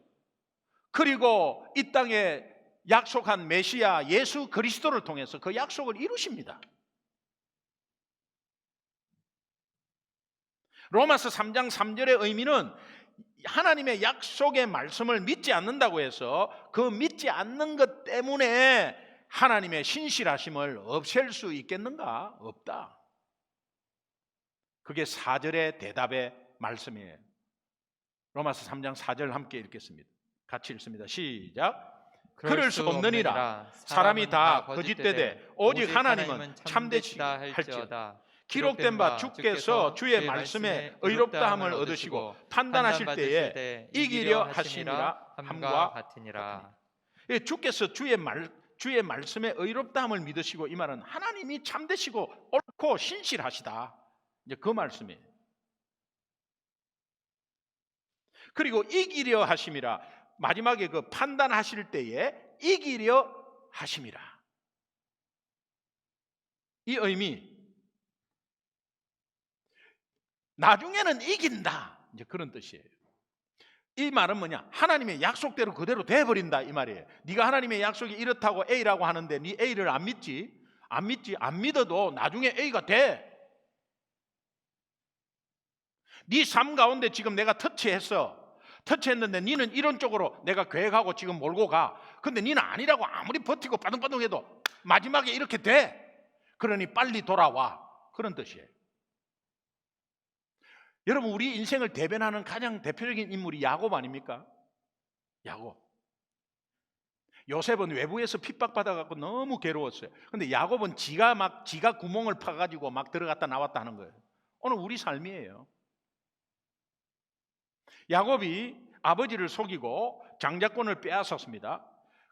그리고 이 땅에 약속한 메시아 예수 그리스도를 통해서 그 약속을 이루십니다. 로마서 3장 3절의 의미는 하나님의 약속의 말씀을 믿지 않는다고 해서 그 믿지 않는 것 때문에 하나님의 신실하심을 없앨 수 있겠는가? 없다. 그게 4절의 대답의 말씀이에요. 로마서 3장 4절 함께 읽겠습니다. 같이 읽습니다. 시작. 그럴 수 없느니라. 사람이 다 거짓되되 오직 하나님은 참되시다 할지어다. 기록된 바 주께서 주의 말씀에 의롭다함을 얻으시고 판단하실 때에 이기려 하심이라 함과 같으니라. 주께서 주의 말씀에 의롭다함을 믿으시고, 이 말은 하나님이 참되시고 옳고 신실하시다, 이제 그 말씀이에요. 그리고 이기려 하심이라, 마지막에 그 판단하실 때에 이기려 하심이라, 이 의미, 나중에는 이긴다, 이제 그런 뜻이에요. 이 말은 뭐냐? 하나님의 약속대로 그대로 돼버린다, 이 말이에요. 네가 하나님의 약속이 이렇다고 A라고 하는데 네 A를 안 믿지? 안 믿어도 나중에 A가 돼. 네 삶 가운데 지금 내가 터치했는데 니는 이런 쪽으로 내가 계획하고 지금 몰고 가. 근데 니는 아니라고 아무리 버티고 바둥바둥해도 마지막에 이렇게 돼. 그러니 빨리 돌아와, 그런 뜻이에요. 여러분, 우리 인생을 대변하는 가장 대표적인 인물이 야곱 아닙니까? 야곱. 요셉은 외부에서 핍박받아갖고 너무 괴로웠어요. 근데 야곱은 지가 구멍을 파가지고 막 들어갔다 나왔다 하는 거예요. 오늘 우리 삶이에요. 야곱이 아버지를 속이고 장자권을 빼앗았습니다.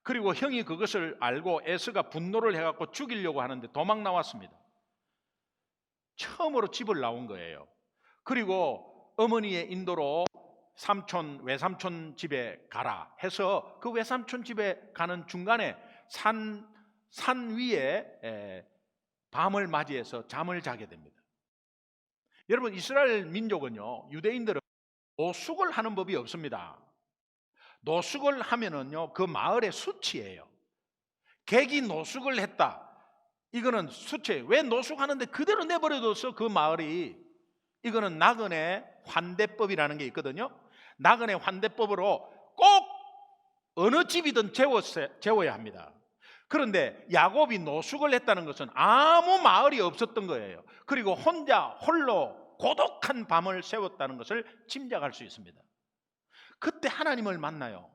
그리고 형이 그것을 알고 에서가 분노를 해갖고 죽이려고 하는데 도망 나왔습니다. 처음으로 집을 나온 거예요. 그리고 어머니의 인도로 외삼촌 집에 가라 해서 그 외삼촌 집에 가는 중간에 산 위에 밤을 맞이해서 잠을 자게 됩니다. 여러분, 이스라엘 민족은요, 유대인들은 노숙을 하는 법이 없습니다. 노숙을 하면은요, 그 마을의 수치예요. 객이 노숙을 했다, 이거는 수치예요. 왜 노숙하는데 그대로 내버려둬서 그 마을이, 이거는 나그네 환대법이라는 게 있거든요. 나그네 환대법으로 꼭 어느 집이든 재워야 합니다. 그런데 야곱이 노숙을 했다는 것은 아무 마을이 없었던 거예요. 그리고 홀로 고독한 밤을 새웠다는 것을 짐작할 수 있습니다. 그때 하나님을 만나요.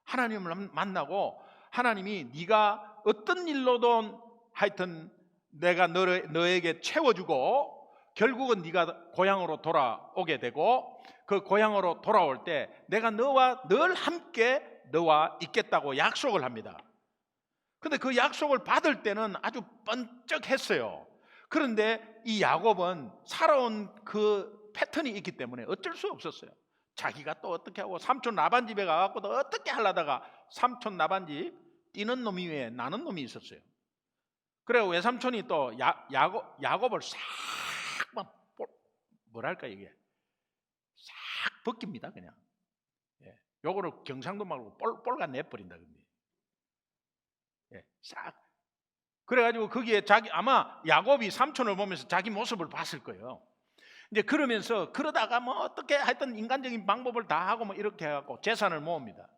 하나님을 만나고 하나님이 네가 어떤 일로든 하여튼 내가 너에게 채워주고 결국은 네가 고향으로 돌아오게 되고, 그 고향으로 돌아올 때 내가 너와 늘 함께 너와 있겠다고 약속을 합니다. 그런데 그 약속을 받을 때는 아주 번쩍했어요. 그런데 이 야곱은 살아온 그 패턴이 있기 때문에 어쩔 수 없었어요. 자기가 또 어떻게 하고 삼촌 라반 집에 가갖고 또 어떻게 하려다가 삼촌 라반 집 뛰는 놈이 외에 나는 놈이 있었어요. 그래서 외삼촌이 또 야곱을 싹 뭐랄까 이게 싹 벗깁니다. 그냥 요거를 경상도 말고 뻘가 내버린다. 싹. 그래가지고 거기에 아마 야곱이 삼촌을 보면서 자기 모습을 봤을 거예요. 이제 그러다가 뭐 어떻게 하여튼 인간적인 방법을 다 하고 뭐 이렇게 해갖고 재산을 모읍니다.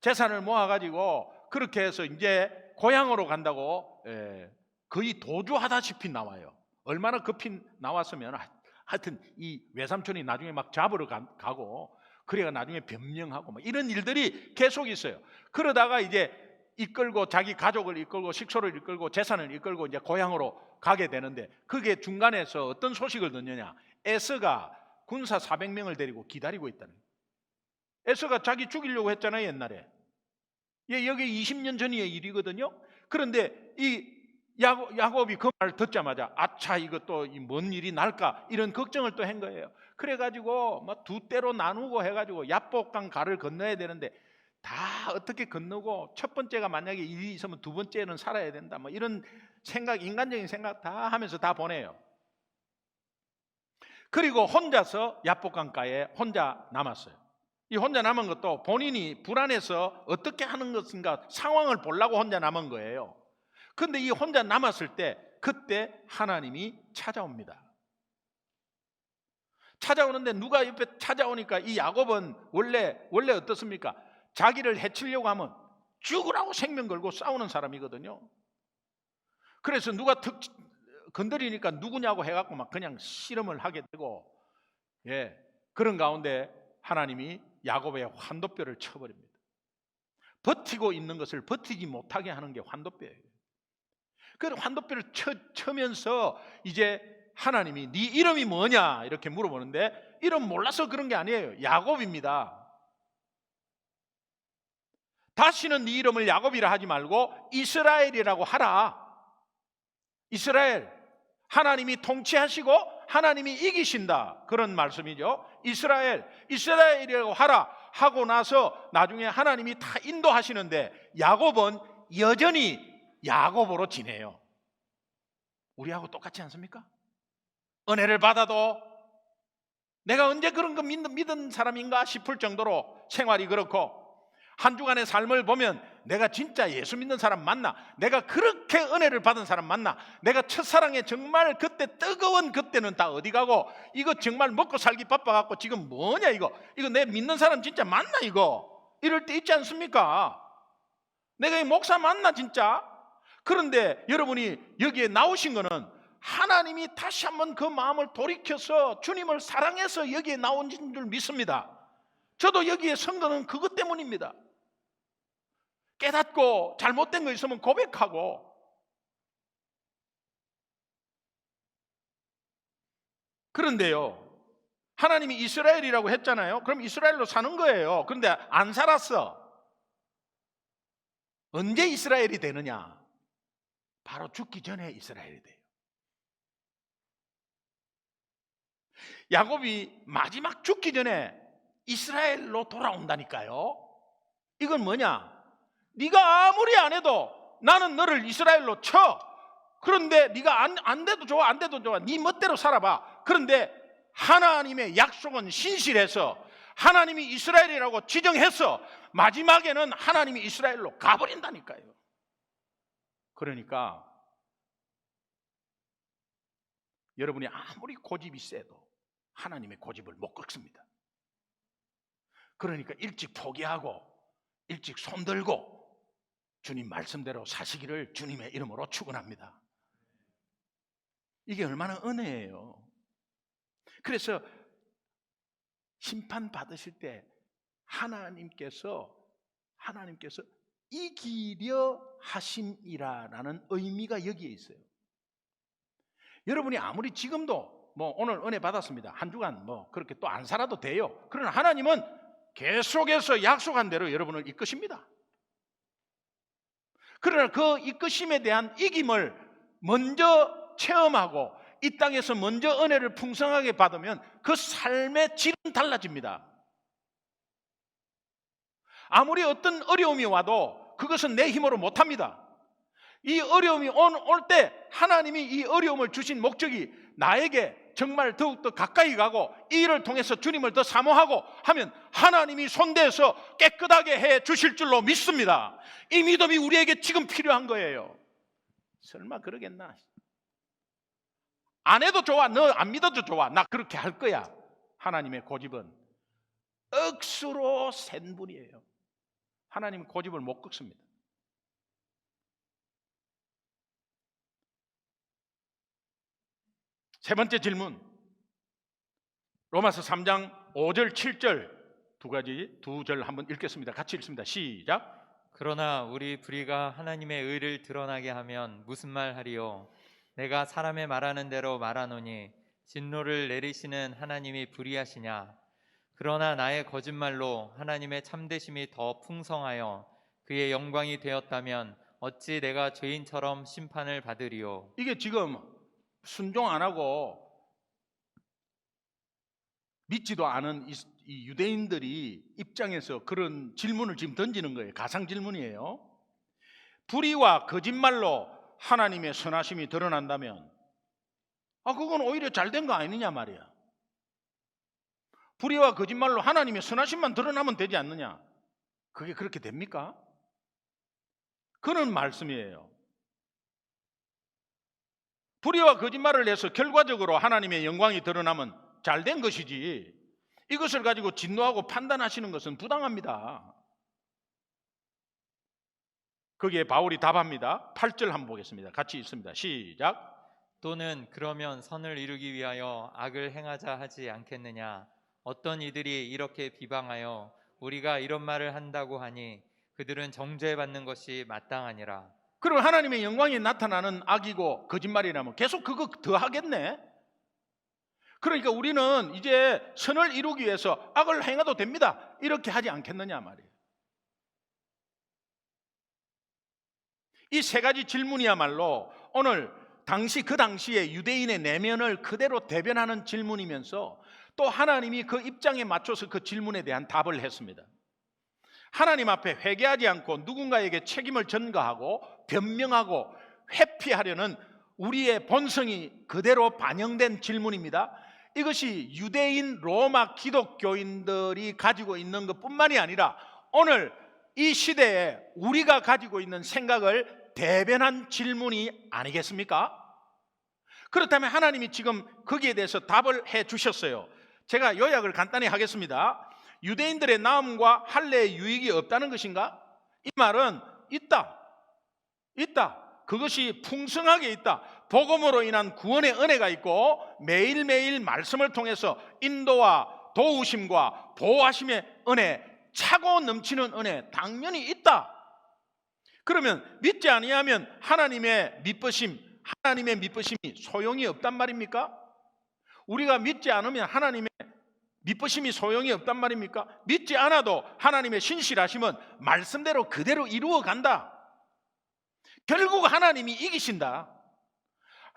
재산을 모아가지고 그렇게 해서 이제 고향으로 간다고 거의 도주하다시피 나와요. 얼마나 급히 나왔으면 하여튼 이 외삼촌이 나중에 막 잡으러 가고 그래가 나중에 변명하고 막 이런 일들이 계속 있어요. 그러다가 이제 이끌고 자기 가족을 이끌고 식소를 이끌고 재산을 이끌고 이제 고향으로 가게 되는데 그게 중간에서 어떤 소식을 듣느냐? 에서가 군사 400명을 데리고 기다리고 있다는 거예요. 에서가 자기 죽이려고 했잖아요, 옛날에. 여기 20년 전의 일이거든요. 그런데 이 야곱이 그 말 듣자마자 아차 이것도 뭔 일이 날까 이런 걱정을 또 한 거예요. 그래가지고 막 두 대로 나누고 해가지고 야복강 가를 건너야 되는데 다 어떻게 건너고 첫 번째가 만약에 일이 있으면 두 번째는 살아야 된다 뭐 이런 생각, 인간적인 생각 다 하면서 다 보내요. 그리고 혼자서 야복강가에 혼자 남았어요. 이 혼자 남은 것도 본인이 불안해서 어떻게 하는 것인가 상황을 보려고 혼자 남은 거예요. 그런데 이 혼자 남았을 때 그때 하나님이 찾아옵니다. 찾아오는데 누가 옆에 찾아오니까 이 야곱은 원래 어떻습니까? 자기를 해치려고 하면 죽으라고 생명 걸고 싸우는 사람이거든요. 그래서 누가 건드리니까 누구냐고 해갖고 막 그냥 씨름을 하게 되고, 그런 가운데 하나님이 야곱의 환도뼈를 쳐버립니다. 버티고 있는 것을 버티지 못하게 하는 게 환도뼈예요. 그 환도뼈를 쳐면서 이제 하나님이 네 이름이 뭐냐 이렇게 물어보는데 이름 몰라서 그런 게 아니에요. 야곱입니다. 다시는 네 이름을 야곱이라 하지 말고 이스라엘이라고 하라. 이스라엘, 하나님이 통치하시고 하나님이 이기신다 그런 말씀이죠. 이스라엘이라고 하라 하고 나서 나중에 하나님이 다 인도하시는데 야곱은 여전히 야곱으로 지내요. 우리하고 똑같지 않습니까? 은혜를 받아도 내가 언제 그런 거 믿은 사람인가 싶을 정도로 생활이 그렇고, 한 주간의 삶을 보면 내가 진짜 예수 믿는 사람 맞나? 내가 그렇게 은혜를 받은 사람 맞나? 내가 첫사랑에 정말 그때 뜨거운 그때는 다 어디 가고 이거 정말 먹고 살기 바빠갖고 지금 뭐냐 이거 내 믿는 사람 진짜 맞나 이거? 이럴 때 있지 않습니까? 내가 이 목사 맞나 진짜? 그런데 여러분이 여기에 나오신 거는 하나님이 다시 한번 그 마음을 돌이켜서 주님을 사랑해서 여기에 나온 줄 믿습니다. 저도 여기에 선 거는 그것 때문입니다. 깨닫고 잘못된 거 있으면 고백하고, 그런데요 하나님이 이스라엘이라고 했잖아요. 그럼 이스라엘로 사는 거예요. 그런데 안 살았어. 언제 이스라엘이 되느냐? 바로 죽기 전에 이스라엘이 돼요. 야곱이 마지막 죽기 전에 이스라엘로 돌아온다니까요. 이건 뭐냐? 네가 아무리 안 해도 나는 너를 이스라엘로 쳐. 그런데 네가 안 돼도 좋아, 안 돼도 좋아. 네 멋대로 살아봐. 그런데 하나님의 약속은 신실해서 하나님이 이스라엘이라고 지정해서 마지막에는 하나님이 이스라엘로 가버린다니까요. 그러니까 여러분이 아무리 고집이 세도 하나님의 고집을 못 꺾습니다. 그러니까 일찍 포기하고 일찍 손들고 주님 말씀대로 사시기를 주님의 이름으로 축원합니다. 이게 얼마나 은혜예요. 그래서 심판 받으실 때 하나님께서 이기려 하심이라는 의미가 여기에 있어요. 여러분이 아무리 지금도 오늘 은혜 받았습니다. 한 주간 그렇게 또 안 살아도 돼요. 그러나 하나님은 계속해서 약속한 대로 여러분을 이끄십니다. 그러나 그 이끄심에 대한 이김을 먼저 체험하고 이 땅에서 먼저 은혜를 풍성하게 받으면 그 삶의 질은 달라집니다. 아무리 어떤 어려움이 와도 그것은 내 힘으로 못합니다. 이 어려움이 올 때 하나님이 이 어려움을 주신 목적이 나에게 정말 더욱더 가까이 가고 이 일을 통해서 주님을 더 사모하고 하면 하나님이 손대서 깨끗하게 해 주실 줄로 믿습니다. 이 믿음이 우리에게 지금 필요한 거예요. 설마 그러겠나? 안 해도 좋아, 너 안 믿어도 좋아, 나 그렇게 할 거야. 하나님의 고집은 억수로 센 분이에요. 하나님은 고집을 못 꺾습니다. 세 번째 질문, 로마서 3장 5절 7절 두 절 한번 읽겠습니다. 같이 읽습니다. 시작. 그러나 우리 불의가 하나님의 의를 드러나게 하면 무슨 말 하리요? 내가 사람의 말하는 대로 말하노니 진노를 내리시는 하나님이 불의하시냐? 그러나 나의 거짓말로 하나님의 참되심이 더 풍성하여 그의 영광이 되었다면 어찌 내가 죄인처럼 심판을 받으리요? 이게 지금 순종 안 하고 믿지도 않은 이 유대인들이 입장에서 그런 질문을 지금 던지는 거예요. 가상 질문이에요. 불의와 거짓말로 하나님의 선하심이 드러난다면 그건 오히려 잘된 거 아니냐 말이야. 불의와 거짓말로 하나님의 선하심만 드러나면 되지 않느냐? 그게 그렇게 됩니까? 그런 말씀이에요. 불의와 거짓말을 해서 결과적으로 하나님의 영광이 드러나면 잘된 것이지, 이것을 가지고 진노하고 판단하시는 것은 부당합니다. 거기에 바울이 답합니다. 8절 한번 보겠습니다. 같이 읽습니다. 시작. 또는 그러면 선을 이루기 위하여 악을 행하자 하지 않겠느냐? 어떤 이들이 이렇게 비방하여 우리가 이런 말을 한다고 하니 그들은 정죄받는 것이 마땅하니라. 그럼 하나님의 영광이 나타나는 악이고 거짓말이라면 계속 그거 더 하겠네. 그러니까 우리는 이제 선을 이루기 위해서 악을 행해도 됩니다, 이렇게 하지 않겠느냐 말이에요. 이 세 가지 질문이야말로 오늘 그 당시에 유대인의 내면을 그대로 대변하는 질문이면서 또 하나님이 그 입장에 맞춰서 그 질문에 대한 답을 했습니다. 하나님 앞에 회개하지 않고 누군가에게 책임을 전가하고 변명하고 회피하려는 우리의 본성이 그대로 반영된 질문입니다. 이것이 유대인 로마 기독교인들이 가지고 있는 것뿐만이 아니라 오늘 이 시대에 우리가 가지고 있는 생각을 대변한 질문이 아니겠습니까? 그렇다면 하나님이 지금 거기에 대해서 답을 해 주셨어요. 제가 요약을 간단히 하겠습니다. 유대인들의 나음과 할례의 유익이 없다는 것인가? 이 말은 있다. 그것이 풍성하게 있다. 복음으로 인한 구원의 은혜가 있고 매일매일 말씀을 통해서 인도와 도우심과 보호하심의 은혜, 차고 넘치는 은혜 당연히 있다. 그러면 믿지 아니하면 하나님의 미쁘심이 소용이 없단 말입니까? 우리가 믿지 않으면 하나님의 미쁘심이 소용이 없단 말입니까? 믿지 않아도 하나님의 신실하심은 말씀대로 그대로 이루어간다. 결국 하나님이 이기신다.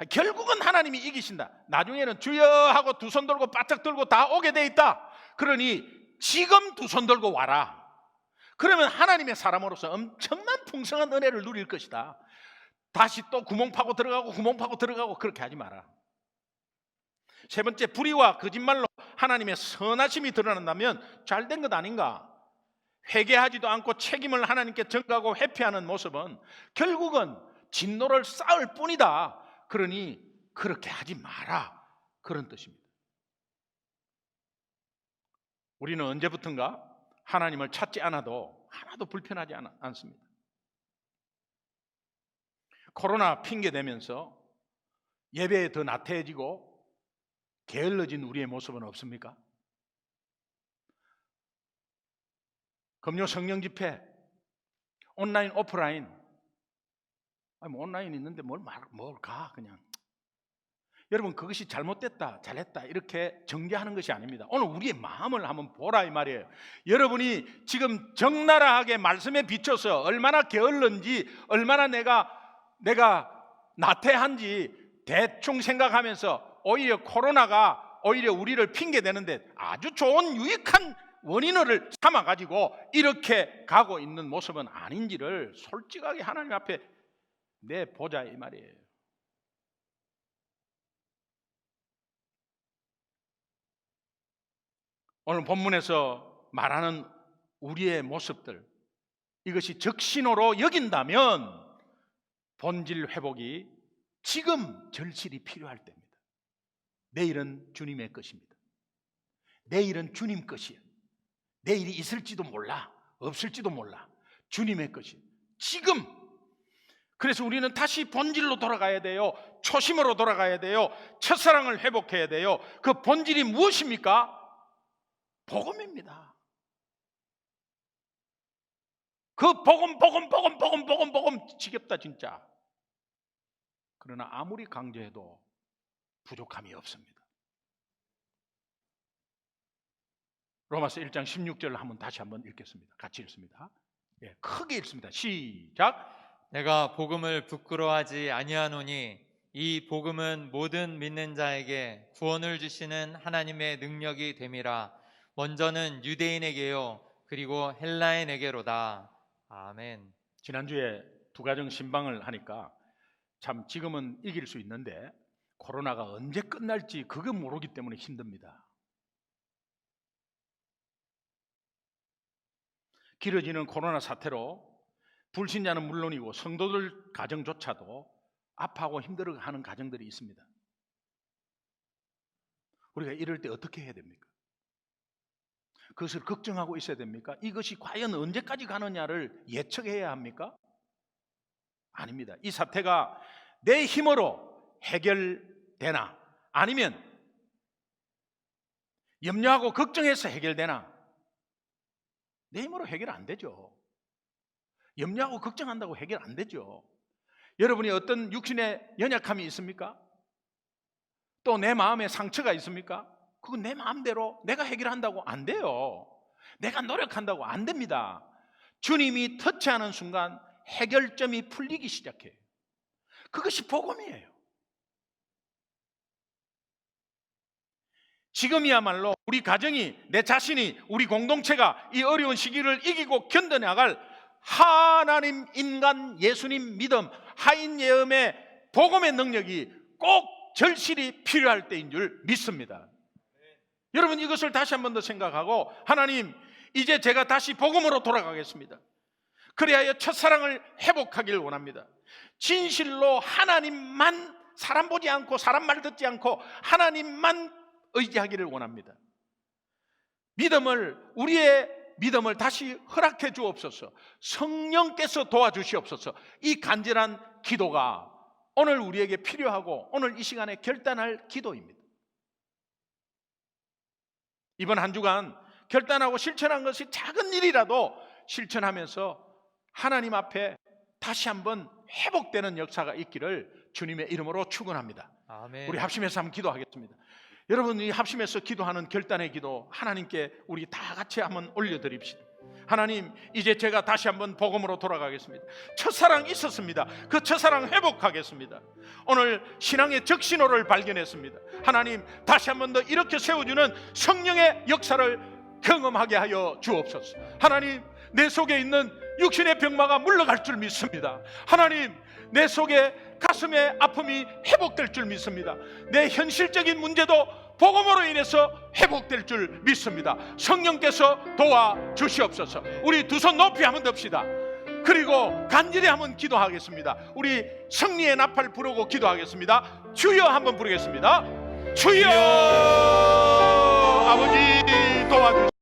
결국은 하나님이 이기신다. 나중에는 주여 하고 두 손 들고 바짝 들고 다 오게 돼 있다. 그러니 지금 두 손 들고 와라. 그러면 하나님의 사람으로서 엄청난 풍성한 은혜를 누릴 것이다. 다시 또 구멍 파고 들어가고 그렇게 하지 마라. 세 번째, 불의와 거짓말로 하나님의 선하심이 드러난다면 잘된 것 아닌가? 회개하지도 않고 책임을 하나님께 전가하고 회피하는 모습은 결국은 진노를 쌓을 뿐이다. 그러니 그렇게 하지 마라, 그런 뜻입니다. 우리는 언제부턴가 하나님을 찾지 않아도 하나도 불편하지 않습니다. 코로나 핑계 대면서 예배에 더 나태해지고 게을러진 우리의 모습은 없습니까? 금요 성령 집회, 온라인 오프라인, 온라인 있는데 뭘 가 그냥. 여러분, 그것이 잘못됐다 잘했다 이렇게 정죄하는 것이 아닙니다. 오늘 우리의 마음을 한번 보라 이 말이에요. 여러분이 지금 적나라하게 말씀에 비춰서 얼마나 게을른지, 얼마나 내가 나태한지 대충 생각하면서 오히려 코로나가 오히려 우리를 핑계대는데 아주 좋은 유익한 원인을 삼아가지고 이렇게 가고 있는 모습은 아닌지를 솔직하게 하나님 앞에 내보자 이 말이에요. 오늘 본문에서 말하는 우리의 모습들, 이것이 적신호로 여긴다면 본질 회복이 지금 절실히 필요할 때입니다. 내일은 주님의 것입니다. 내일은 주님 것이에요. 내일이 있을지도 몰라, 없을지도 몰라. 주님의 것이 지금 그래서 우리는 다시 본질로 돌아가야 돼요. 초심으로 돌아가야 돼요. 첫사랑을 회복해야 돼요. 그 본질이 무엇입니까? 복음입니다. 그 복음 지겹다 진짜. 그러나 아무리 강조해도 부족함이 없습니다. 로마서 1장 16절을 다시 한번 읽겠습니다. 같이 읽습니다. 예, 크게 읽습니다. 시작. 내가 복음을 부끄러워하지 아니하노니 이 복음은 모든 믿는 자에게 구원을 주시는 하나님의 능력이 됨이라. 먼저는 유대인에게요 그리고 헬라인에게로다. 아멘. 지난주에 두 가정 신방을 하니까 참 지금은 이길 수 있는데 코로나가 언제 끝날지 그거 모르기 때문에 힘듭니다. 길어지는 코로나 사태로 불신자는 물론이고 성도들 가정조차도 아파하고 힘들어하는 가정들이 있습니다. 우리가 이럴 때 어떻게 해야 됩니까? 그것을 걱정하고 있어야 됩니까? 이것이 과연 언제까지 가느냐를 예측해야 합니까? 아닙니다. 이 사태가 내 힘으로 해결되나 아니면 염려하고 걱정해서 해결되나? 내 힘으로 해결 안 되죠. 염려하고 걱정한다고 해결 안 되죠. 여러분이 어떤 육신의 연약함이 있습니까? 또 내 마음에 상처가 있습니까? 그건 내 마음대로 내가 해결한다고 안 돼요. 내가 노력한다고 안 됩니다. 주님이 터치하는 순간 해결점이 풀리기 시작해요. 그것이 복음이에요. 지금이야말로 우리 가정이, 내 자신이, 우리 공동체가 이 어려운 시기를 이기고 견뎌나갈 하나님, 인간, 예수님 믿음, 하인 예음의 복음의 능력이 꼭 절실히 필요할 때인 줄 믿습니다. 여러분 이것을 다시 한 번 더 생각하고 하나님 이제 제가 다시 복음으로 돌아가겠습니다. 그래야 첫사랑을 회복하길 원합니다. 진실로 하나님만, 사람 보지 않고 사람 말 듣지 않고 하나님만 의지하기를 원합니다. 우리의 믿음을 다시 허락해 주옵소서. 성령께서 도와주시옵소서. 이 간절한 기도가 오늘 우리에게 필요하고 오늘 이 시간에 결단할 기도입니다. 이번 한 주간 결단하고 실천한 것이 작은 일이라도 실천하면서 하나님 앞에 다시 한번 회복되는 역사가 있기를 주님의 이름으로 축원합니다. 아멘. 우리 합심해서 한번 기도하겠습니다. 여러분 이 합심해서 기도하는 결단의 기도 하나님께 우리 다 같이 한번 올려드립시다. 하나님 이제 제가 다시 한번 복음으로 돌아가겠습니다. 첫사랑 있었습니다. 그 첫사랑 회복하겠습니다. 오늘 신앙의 적신호를 발견했습니다. 하나님 다시 한번 더 이렇게 세워주는 성령의 역사를 경험하게 하여 주옵소서. 하나님 내 속에 있는 육신의 병마가 물러갈 줄 믿습니다. 하나님 내 속에 가슴의 아픔이 회복될 줄 믿습니다. 내 현실적인 문제도 복음으로 인해서 회복될 줄 믿습니다. 성령께서 도와주시옵소서. 우리 두 손 높이 한번 듭시다. 그리고 간절히 한번 기도하겠습니다. 우리 승리의 나팔 부르고 기도하겠습니다. 주여 한번 부르겠습니다. 주여 아버지 도와주시옵소서.